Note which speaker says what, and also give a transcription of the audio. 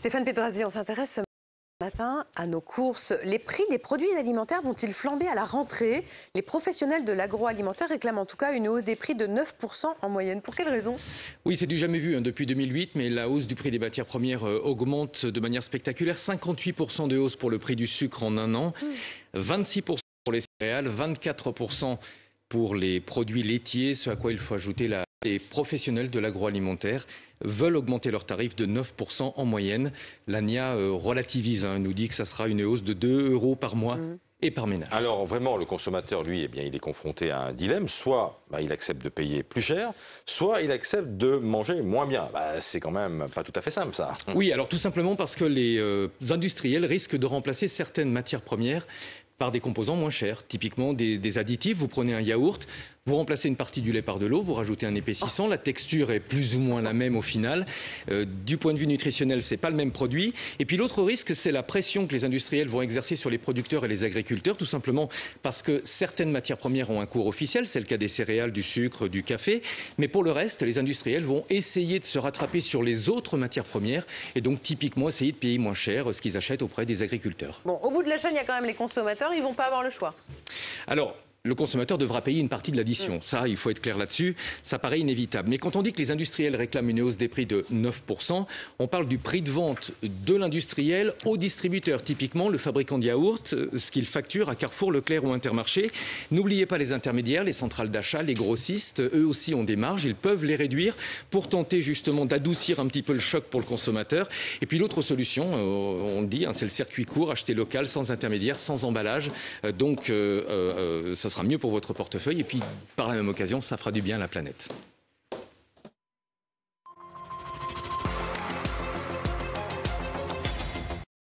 Speaker 1: Stéphane Pedrazzi, on s'intéresse ce matin à nos courses. Les prix des produits alimentaires vont-ils flamber à la rentrée? Les professionnels de l'agroalimentaire réclament en tout cas une hausse des prix de 9% en moyenne. Pour quelle raison?
Speaker 2: Oui, c'est du jamais vu depuis 2008, mais la hausse du prix des matières premières augmente de manière spectaculaire. 58% de hausse pour le prix du sucre en un an, 26% pour les céréales, 24% pour les produits laitiers, ce à quoi il faut ajouter les professionnels de l'agroalimentaire veulent augmenter leurs tarifs de 9% en moyenne. L'ANIA relativise, nous dit que ça sera une hausse de 2 € par mois et par ménage.
Speaker 3: Alors vraiment, le consommateur, lui, eh bien, il est confronté à un dilemme. Soit il accepte de payer plus cher, soit il accepte de manger moins bien. C'est quand même pas tout à fait simple, ça.
Speaker 2: Oui, alors tout simplement parce que les industriels risquent de remplacer certaines matières premières par des composants moins chers, typiquement des additifs. Vous prenez un yaourt, vous remplacez une partie du lait par de l'eau, vous rajoutez un épaississant, la texture est plus ou moins la même au final. Du point de vue nutritionnel, c'est pas le même produit. Et puis l'autre risque, c'est la pression que les industriels vont exercer sur les producteurs et les agriculteurs, tout simplement parce que certaines matières premières ont un cours officiel, c'est le cas des céréales, du sucre, du café. Mais pour le reste, les industriels vont essayer de se rattraper sur les autres matières premières et donc typiquement essayer de payer moins cher ce qu'ils achètent auprès des agriculteurs.
Speaker 1: Bon, au bout de la chaîne, il y a quand même les consommateurs, ils ne vont pas avoir le choix.
Speaker 2: Alors, le consommateur devra payer une partie de l'addition. Ça, il faut être clair là-dessus. Ça paraît inévitable. Mais quand on dit que les industriels réclament une hausse des prix de 9%, on parle du prix de vente de l'industriel au distributeur. Typiquement, le fabricant de yaourt, ce qu'il facture à Carrefour, Leclerc ou Intermarché. N'oubliez pas les intermédiaires, les centrales d'achat, les grossistes. Eux aussi ont des marges. Ils peuvent les réduire pour tenter justement d'adoucir un petit peu le choc pour le consommateur. Et puis l'autre solution, on le dit, c'est le circuit court, acheter local, sans intermédiaire, sans emballage. Donc, ça sera mieux pour votre portefeuille et puis par la même occasion, ça fera du bien à la planète.